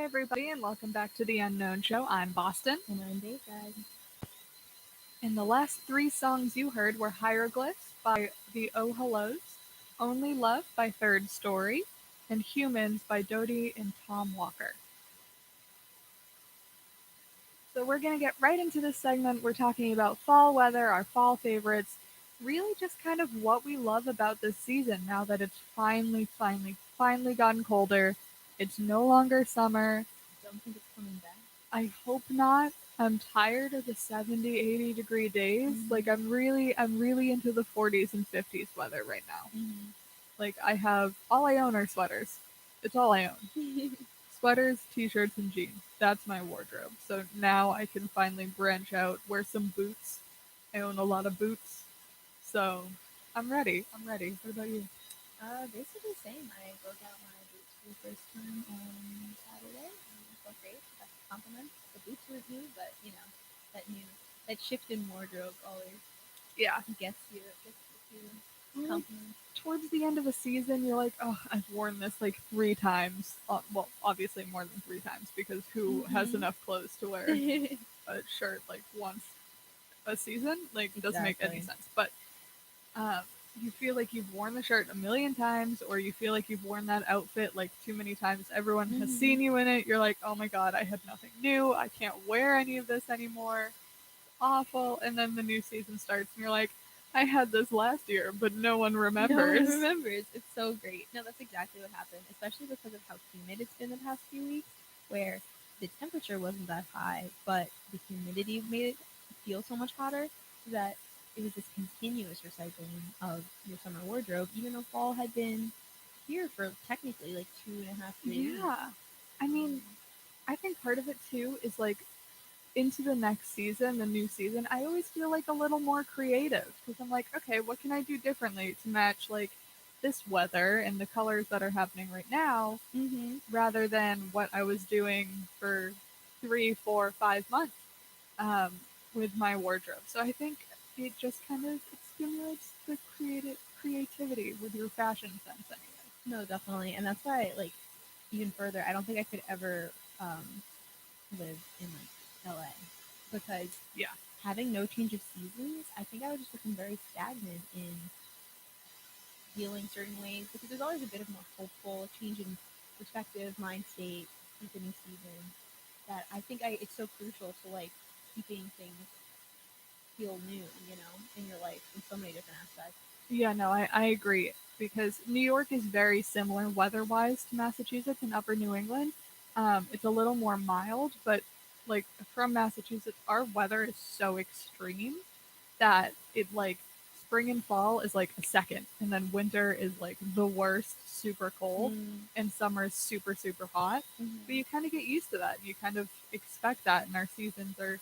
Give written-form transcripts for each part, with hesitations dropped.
everybody, and welcome back to The Unknown Show. I'm Boston. And I'm Bayside. And the last three songs you heard were Hieroglyphs by the Oh Hellos, Only Love by Third Story, and Humans by Dodie and Tom Walker. So we're going to get right into this segment. We're talking about fall weather, our fall favorites, really just kind of what we love about this season now that it's finally gotten colder. It's no longer summer. Don't think it's coming back. I hope not. I'm tired of the 70, 80-degree days. Like I'm really into the 40s and 50s weather right now. Like I have all I own are sweaters. It's all I own. Sweaters, t-shirts, and jeans. That's my wardrobe. So now I can finally branch out, wear some boots. I own a lot of boots. So I'm ready. I'm ready. What about you? Basically same. I broke out my boots for the first time on Saturday, and it felt great. Got compliments. The boots weren't new, but that shift in wardrobe always Yeah. gets you Like, compliments. towards the end of a season, you're like, oh, I've worn this like three times. Well, obviously more than three times because who has enough clothes to wear a shirt like once a season? Like, it doesn't make any Exactly. sense. But um, you feel like you've worn the shirt a million times, or you feel like you've worn that outfit like too many times. Everyone has seen you in it. You're like, oh my god, I have nothing new. I can't wear any of this anymore. Awful. And then the new season starts, and you're like, I had this last year, but no one No one remembers. remembers. It's so great. No, that's exactly what happened, especially because of how humid it's been the past few weeks, where the temperature wasn't that high, but the humidity made it feel so much hotter that it was this continuous recycling of your summer wardrobe, even though fall had been here for technically like 2.5, 3 weeks. Yeah. I mean, I think part of it too is like into the next season, the new season, I always feel like a little more creative because I'm like, okay, what can I do differently to match like this weather and the colors that are happening right now rather than what I was doing for 3, 4, 5 months um, with my wardrobe. So I think it just kind of it stimulates the creativity with your fashion sense anyway. No, definitely, and that's why, like, even further, I don't think I could ever live in like LA because Yeah. having no change of seasons, I think I would just become very stagnant in feeling certain ways because there's always a bit of more hopeful change in perspective, mind state with the new season. That I think it's so crucial to like keeping things feel new, in your life in so many different aspects. Yeah, no, I agree because New York is very similar weather-wise to Massachusetts and Upper New England. It's a little more mild, but like from Massachusetts, our weather is so extreme that it like spring and fall is like a second, and then winter is like the worst, super cold, and summer is super super hot. But you kind of get used to that. You kind of expect that, and our seasons are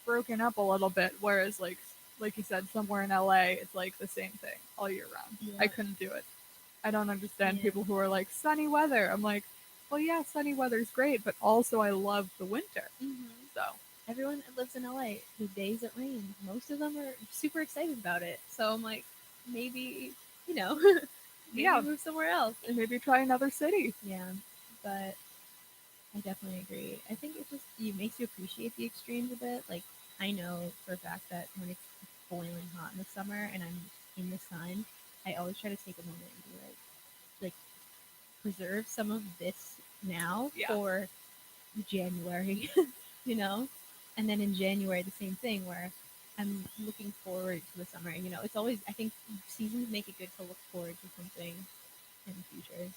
broken up a little bit. Whereas like you said, somewhere in LA, it's like the same thing all year round. Yeah. I couldn't do it. I don't understand Yeah. people who are like sunny weather. I'm like, well, yeah, sunny weather's great, but also I love the winter. So Everyone that lives in LA, the days it rains, most of them are super excited about it. So I'm like, maybe, you know, maybe yeah, move somewhere else. and maybe try another city. Yeah, but I definitely agree. I think it makes you appreciate the extremes a bit. Like I know for a fact that when it's boiling hot in the summer and I'm in the sun, I always try to take a moment and be like preserve some of this now Yeah. for January, you know? And then in January, the same thing where I'm looking forward to the summer. It's always, I think seasons make it good to look forward to something in the future.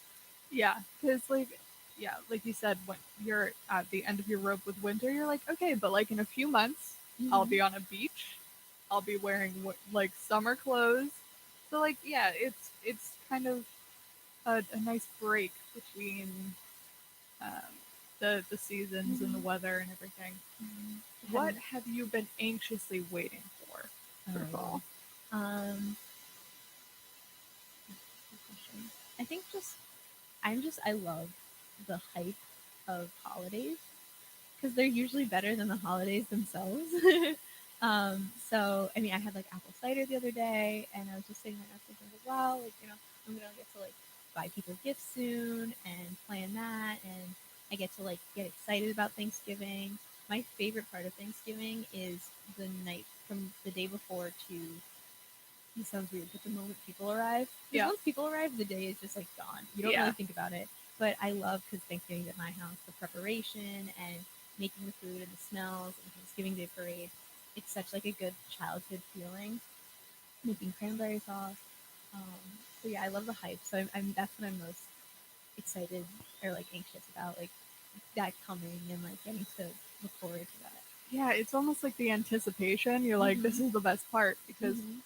Yeah, because like you said, when you're at the end of your rope with winter, you're like, okay, but like in a few months, I'll be on a beach, I'll be wearing like summer clothes. So like, yeah, it's kind of a nice break between um, the seasons and the weather and everything. What have you been anxiously waiting for fall? Um, I think I love the hype of holidays because they're usually better than the holidays themselves. So I mean, I had like apple cider the other day, and I was just sitting there thinking, like, wow, like I'm gonna get to like buy people gifts soon and plan that, and I get to like get excited about Thanksgiving. My favorite part of Thanksgiving is the night from the day before to, it sounds weird, but the moment people arrive. Because Yeah. once people arrive, the day is just like gone. You don't Yeah. really think about it. But I love, because Thanksgiving's at my house, the preparation and making the food and the smells and Thanksgiving Day parade. It's such like a good childhood feeling. Making cranberry sauce. So yeah, I love the hype. So I'm that's what I'm most excited or like anxious about, like that coming and like getting to look forward to that. Yeah, it's almost like the anticipation. You're like, this is the best part because, Mhm.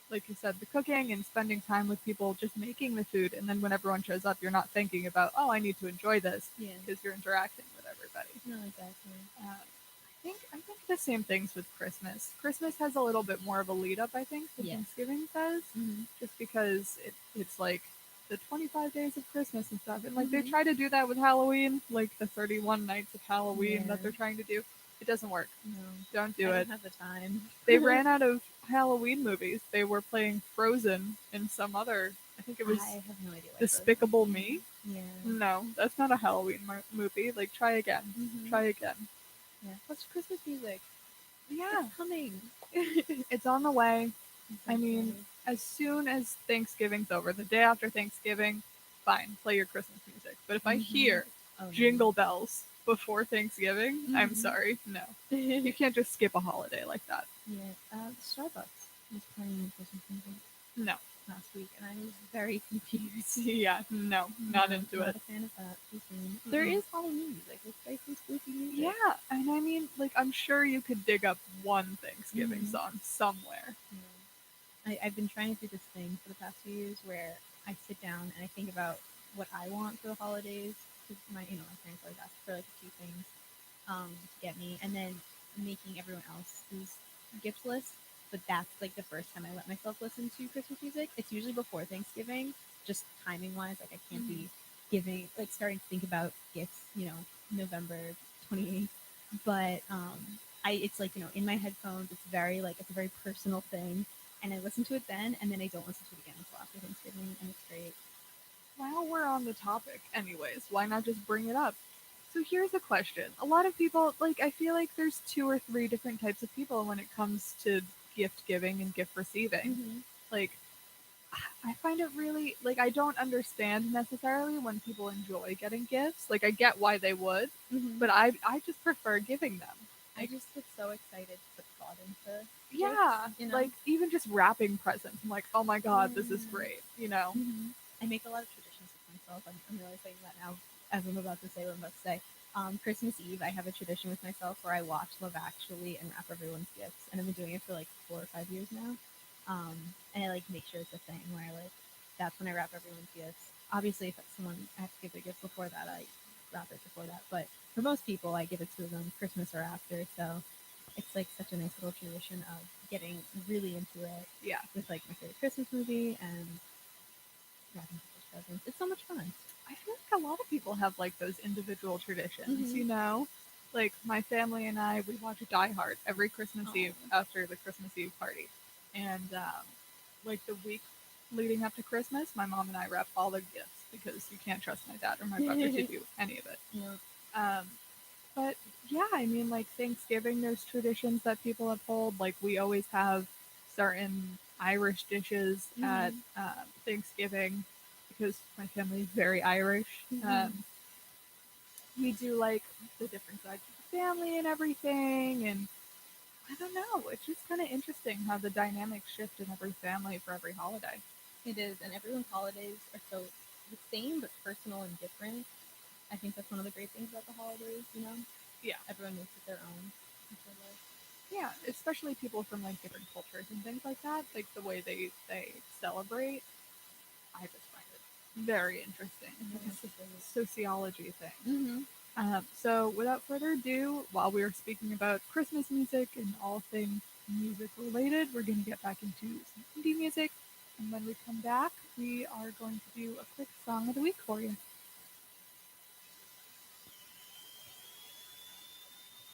like you said, the cooking and spending time with people, just making the food, and then when everyone shows up, you're not thinking about, oh, I need to enjoy this Yeah. because you're interacting with everybody. No, exactly. I think the same things with Christmas. Christmas has a little bit more of a lead up, I think, than Yeah. Thanksgiving does, Mm-hmm. just because it's like the 25 days of Christmas and stuff, and like they Mhm. try to do that with Halloween, like the 31 nights of Halloween that Yeah. they're trying to do. It doesn't work. No, Don't I do don't it. have the time. They ran out of Halloween movies. They were playing Frozen and some other. I think it was I have no idea why Despicable Frozen. Me. Yeah. No, that's not a Halloween movie. Like, try again. Mhm. Try again. Yeah. Plus Christmas music. Yeah, It's coming. it's on the way. I'm so I mean, excited. as soon as Thanksgiving's over, the day after Thanksgiving, fine, play your Christmas music. But if I Mhm. hear Oh Jingle Bells before Thanksgiving, no. I'm sorry. No. You can't just skip a holiday like that. Yeah. Starbucks was playing Christmas music No. last week, and I was very confused. Yeah, no, not into not it. a fan of that. Too soon. There is Halloween music. Let's play some spooky music. Yeah, and I mean, like, I'm sure you could dig up one Thanksgiving Mhm. song somewhere. I've been trying to do this thing for the past few years where I sit down and I think about what I want for the holidays. Because my parents always ask for like a few things to get me, and then making everyone else's gift list. But that's like the first time I let myself listen to Christmas music. It's usually before Thanksgiving, just timing wise. Like I can't be giving like starting to think about gifts, November 28th. But I it's like in my headphones. It's very like it's a very personal thing, and I listen to it then, and then I don't listen to it again until after Thanksgiving, and it's great. While we're on the topic, anyways, why not just bring it up? So here's a question. A lot of people, like, I feel like there's two or three different types of people when it comes to gift giving and gift receiving. Mm-hmm. Like, I find it really, like, I don't understand necessarily when people enjoy getting gifts. Like, I get why they would, Mm-hmm. but I just prefer giving them. I just get so excited to put thought into Yeah, gifts. like, even just wrapping presents. I'm like, oh my god, this is Yeah. great. I make a lot of traditions with myself. I'm realizing that now as I'm about to say what I'm about to say. Christmas Eve, I have a tradition with myself where I watch Love Actually and wrap everyone's gifts, and I've been doing it for like 4 or 5 years now. And I like make sure it's a thing where that's when I wrap everyone's gifts. Obviously, if someone I have to give their gift before that, I wrap it before that. But for most people, I give it to them Christmas or after. So it's like such a nice little tradition of getting really into it Yeah. with like my favorite Christmas movie and wrapping people's presents. It's so much fun. I feel like a lot of people have like those individual traditions, Mhm. Like my family and I, we watch Die Hard every Christmas Aw. Eve after the Christmas Eve party. And like the week leading up to Christmas, my mom and I wrap all the gifts because you can't trust my dad or my brother to do any of it. Yeah. Um, but yeah, I mean, like Thanksgiving, there's traditions that people uphold. Like we always have certain Irish dishes at Mhm. Thanksgiving because my family is very Irish. Mhm. We do like the different sides of the family and everything, and I don't know. It's just kind of interesting how the dynamics shift in every family for every holiday. It is, and everyone's holidays are so the same but personal and different. I think that's one of the great things about the holidays. Yeah, Everyone makes it their own. yeah, especially people from like different cultures and things like that. Like the way they celebrate, I just find it very interesting. Like it's a sociology thing. Mm-hmm. So, without further ado, while we are speaking about Christmas music and all things music related, we're going to get back into some indie music. And when we come back, we are going to do a quick song of the week for you.